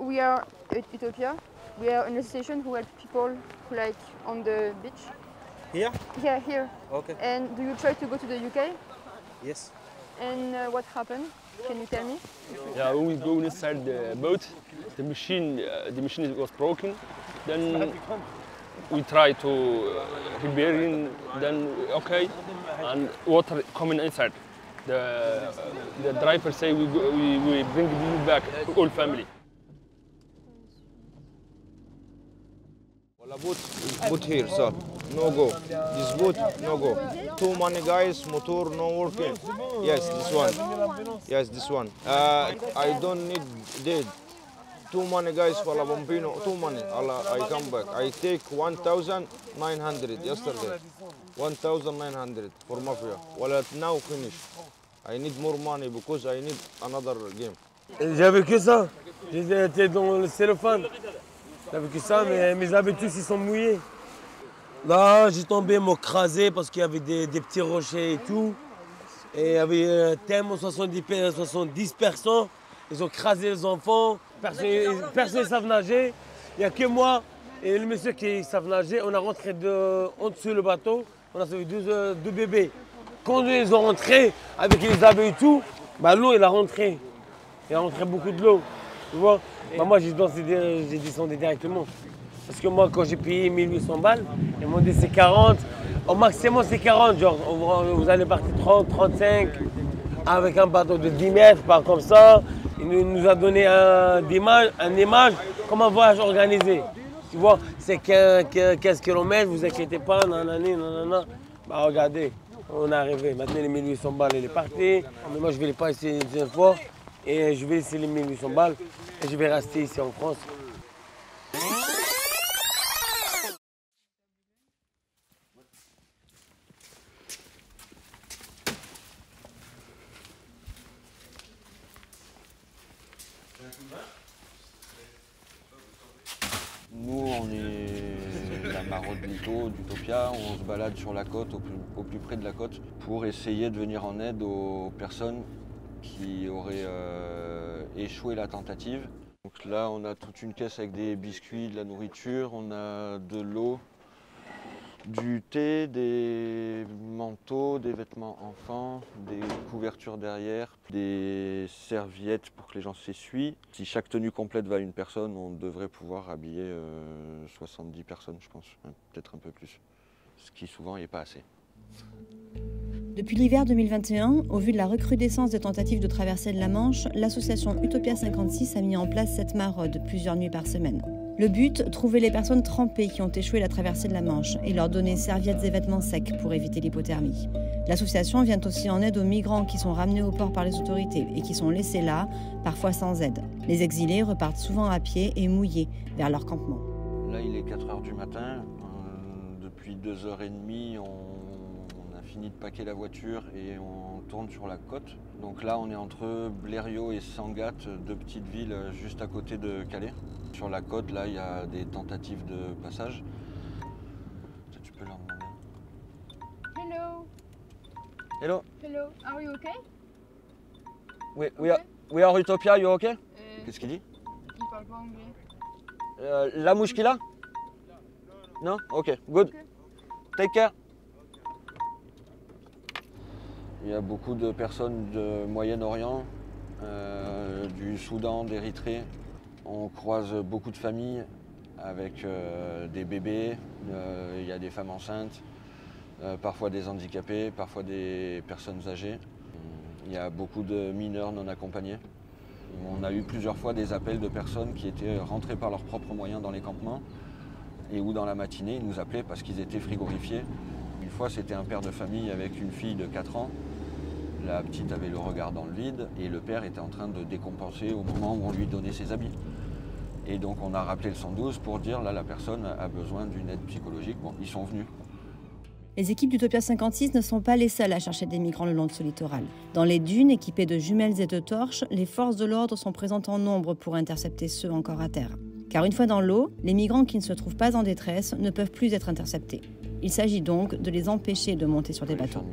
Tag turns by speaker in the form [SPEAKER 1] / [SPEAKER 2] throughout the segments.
[SPEAKER 1] we are at Utopia. We are an association who help people like on the beach.
[SPEAKER 2] Here?
[SPEAKER 1] Yeah, here.
[SPEAKER 2] Okay.
[SPEAKER 1] And do you try to go to the UK?
[SPEAKER 2] Yes.
[SPEAKER 1] And what happened? Can you tell me?
[SPEAKER 3] Yeah, when we go inside the boat, the machine was broken. Then we try to repair it. Then okay, and water coming inside. The driver say we bring you back, whole family.
[SPEAKER 4] Boat here, sir. No go. This boat, no go. Too many guys, motor no working. Yes, this one. Yes, this one. I don't need dead. Too many guys for La Bombino, too many. I come back. I take 1,900 yesterday. 1,900 for Mafia. Well, now finish. I need more money because I need another game.
[SPEAKER 5] J'avais que ça. J'étais dans le cellophane. J'avais que ça, mais mes habits tous ils sont mouillés. Là, j'ai tombé, m'ont crasé parce qu'il y avait des petits rochers et tout. Et il y avait tellement 70 personnes. Ils ont crasé les enfants. Personne ne savent nager. Il n'y a que moi et le monsieur qui savent nager. On a rentré en dessous le bateau. On a sauvé deux bébés. Quand ils ont rentré avec les habits et tout, bah, l'eau il a rentré. Il a rentré beaucoup de l'eau. Tu vois, bah, moi j'ai descendu directement. Parce que moi quand j'ai payé 1800 balles, ils m'ont dit c'est 40. Au maximum c'est 40. Genre vous allez partir 30, 35 avec un bateau de 10 mètres, pas comme ça. Il nous a donné une image comme un voyage organisé. Tu vois, c'est 15 km, vous inquiétez pas, nanana. Bah regardez, on est arrivé. Maintenant les 1800 balles, il est parti. Mais moi je vais les passer une deuxième fois. Et je vais laisser les 1800 balles et je vais rester ici en France.
[SPEAKER 6] Nous, on est la maraude d'Utopia, on se balade sur la côte, au plus près de la côte, pour essayer de venir en aide aux personnes qui auraient échoué la tentative. Donc là, on a toute une caisse avec des biscuits, de la nourriture, on a de l'eau, du thé, des manteaux, des vêtements enfants, des couvertures derrière, des serviettes pour que les gens s'essuient. Si chaque tenue complète va à une personne, on devrait pouvoir habiller 70 personnes, je pense, peut-être un peu plus. Ce qui souvent n'est pas assez.
[SPEAKER 7] Depuis l'hiver 2021, au vu de la recrudescence des tentatives de traversée de la Manche, l'association Utopia 56 a mis en place cette maraude plusieurs nuits par semaine. Le but, trouver les personnes trempées qui ont échoué la traversée de la Manche et leur donner serviettes et vêtements secs pour éviter l'hypothermie. L'association vient aussi en aide aux migrants qui sont ramenés au port par les autorités et qui sont laissés là, parfois sans aide. Les exilés repartent souvent à pied et mouillés vers leur campement.
[SPEAKER 6] Là, il est 4 h du matin. Depuis 2h30, on a fini de paquer la voiture et on tourne sur la côte. Donc là, on est entre Blériot et Sangatte, deux petites villes juste à côté de Calais. Sur la côte, là, il y a des tentatives de passage. Tu peux leur demander.
[SPEAKER 1] Hello.
[SPEAKER 6] Hello.
[SPEAKER 1] Hello. Are you okay?
[SPEAKER 6] We are Utopia, you okay? Qu'est-ce qu'il dit?
[SPEAKER 1] Il parle pas anglais.
[SPEAKER 6] La mouche qu'il a? Non? Ok, good. Take care. Il y a beaucoup de personnes de Moyen-Orient, du Soudan, d'Érythrée. On croise beaucoup de familles avec des bébés, il y a des femmes enceintes, parfois des handicapés, parfois des personnes âgées. Il y a beaucoup de mineurs non accompagnés. On a eu plusieurs fois des appels de personnes qui étaient rentrées par leurs propres moyens dans les campements et où dans la matinée, ils nous appelaient parce qu'ils étaient frigorifiés. Une fois, c'était un père de famille avec une fille de 4 ans. La petite avait le regard dans le vide et le père était en train de décompenser au moment où on lui donnait ses habits. Et donc on a rappelé le 112 pour dire là la personne a besoin d'une aide psychologique. Bon, ils sont venus.
[SPEAKER 7] Les équipes d'Utopia 56 ne sont pas les seules à chercher des migrants le long de ce littoral. Dans les dunes, équipées de jumelles et de torches, les forces de l'ordre sont présentes en nombre pour intercepter ceux encore à terre. Car une fois dans l'eau, les migrants qui ne se trouvent pas en détresse ne peuvent plus être interceptés. Il s'agit donc de les empêcher de monter sur des bateaux.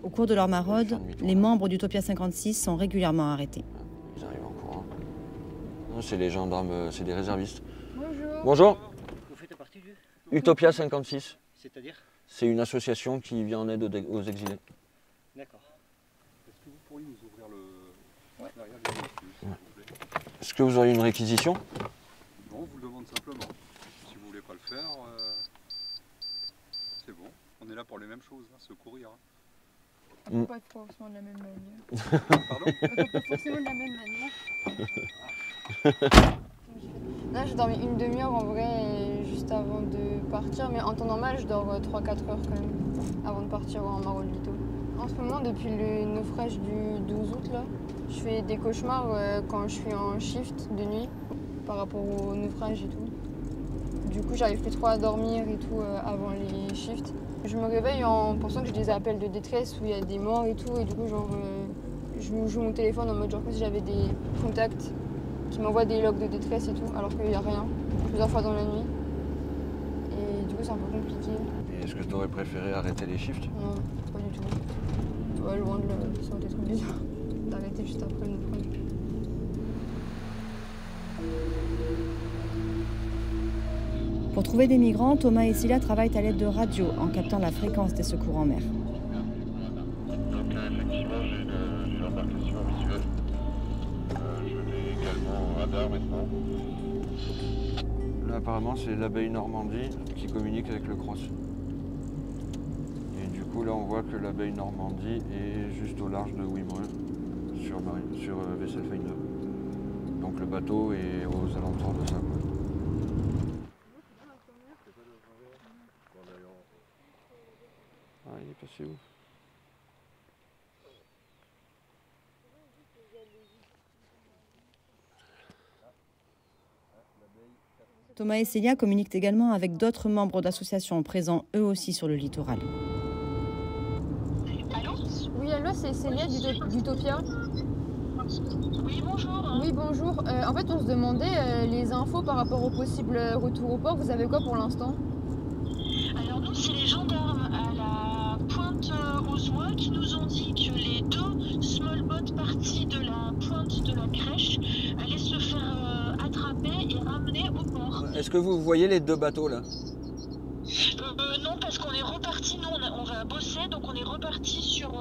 [SPEAKER 7] Au cours de leur maraude, les membres d'Utopia 56 sont régulièrement arrêtés.
[SPEAKER 6] Ils arrivent en courant. C'est les gendarmes, c'est des réservistes.
[SPEAKER 1] Bonjour.
[SPEAKER 6] Bonjour.
[SPEAKER 2] Vous faites partie du...
[SPEAKER 6] Utopia 56.
[SPEAKER 2] C'est-à-dire?
[SPEAKER 6] C'est une association qui vient en aide aux exilés.
[SPEAKER 2] D'accord.
[SPEAKER 8] Est-ce que vous pourriez nous ouvrir le derrière les yeux, s'il vous plaît?
[SPEAKER 6] Est-ce que vous auriez une réquisition?
[SPEAKER 8] Non, on vous le demande simplement. Si vous voulez pas le faire, c'est bon. On est là pour les mêmes choses, hein, secourir. Hein.
[SPEAKER 1] Pas forcément de la même manière.
[SPEAKER 8] Pardon?
[SPEAKER 1] Pas forcément de la même manière. Là, j'ai dormi une demi-heure en vrai, juste avant de partir. Mais en temps normal, je dors 3-4 heures quand même, avant de partir en Marolito. En ce moment, depuis le naufrage du 12 août, là, je fais des cauchemars quand je suis en shift de nuit, par rapport au naufrage et tout. Du coup, j'arrive plus trop à dormir et tout avant les shifts. Je me réveille en pensant que j'ai des appels de détresse où il y a des morts et tout. Et du coup, genre, je me joue mon téléphone en mode genre comme si j'avais des contacts qui m'envoient des logs de détresse et tout, alors qu'il n'y a rien, plusieurs fois dans la nuit. Et du coup, c'est un peu compliqué.
[SPEAKER 6] Et est-ce que tu aurais préféré arrêter les shifts?
[SPEAKER 1] Non, pas du tout. Ouais, loin de là, ça aurait été trop bizarre d'arrêter juste après le naufrage.
[SPEAKER 7] Pour trouver des migrants, Thomas et Cilia travaillent à l'aide de radio en captant la fréquence des secours en mer.
[SPEAKER 9] Donc effectivement, j'ai une embarcation visuelle. Je l'ai également au radar maintenant.
[SPEAKER 6] Là, apparemment, c'est l'abbaye Normandie qui communique avec le Cross. Et du coup, là, on voit que l'abbaye Normandie est juste au large de Wimereux, sur Wesselfinder. Donc le bateau est aux alentours de ça, quoi. Ah, il est passé où?
[SPEAKER 7] Thomas et Cilia communiquent également avec d'autres membres d'associations présents eux aussi sur le littoral.
[SPEAKER 1] Allô? Oui, allô, c'est Célia d'Utopia.
[SPEAKER 10] Oui, bonjour.
[SPEAKER 1] Oui, bonjour. En fait, on se demandait les infos par rapport au possible retour au port. Vous avez quoi pour l'instant?
[SPEAKER 10] Alors nous, c'est les gendarmes à la pointe aux oies qui nous ont dit que les 2 small boats partis de la pointe de la crèche allaient se faire attraper et ramener au port.
[SPEAKER 6] Est-ce que vous voyez les 2 bateaux là?
[SPEAKER 10] Non, parce qu'on est reparti, nous on va bosser, donc on est reparti sur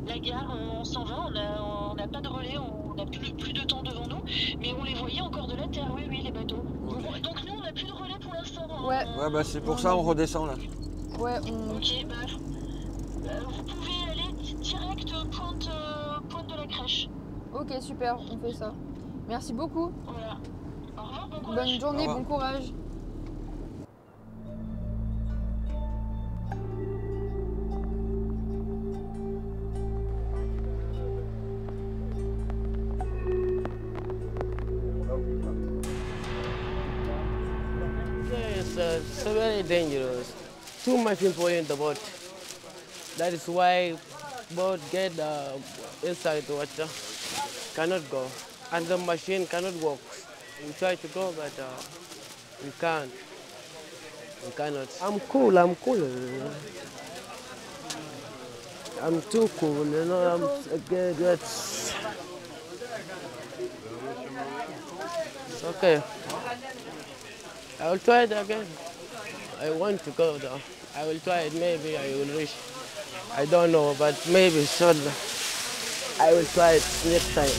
[SPEAKER 10] la gare, on s'en va, on n'a pas de relais, on n'a plus de temps devant nous, mais on les voyait encore de la terre, oui, les bateaux.
[SPEAKER 6] Okay.
[SPEAKER 10] Donc nous on n'a plus de relais pour l'instant.
[SPEAKER 1] Ouais.
[SPEAKER 6] Ouais, bah c'est pour ça on redescend là.
[SPEAKER 1] Ouais,
[SPEAKER 10] Ok, bah vous pouvez aller direct pointe de la crèche.
[SPEAKER 1] Ok, super, on fait ça. Merci beaucoup.
[SPEAKER 10] Voilà. Au revoir, bon courage.
[SPEAKER 1] Bonne journée, bon courage.
[SPEAKER 5] It's very dangerous. Too much people in the boat. That is why boat get inside the water, cannot go, and the machine cannot work. We try to go, but we can't. We cannot. I'm cool. I'm too cool. You know. I'm okay. That's it's okay. I will try it again. I want to go though. I will try it. Maybe I will reach. I don't know, but maybe soon I will try it next time.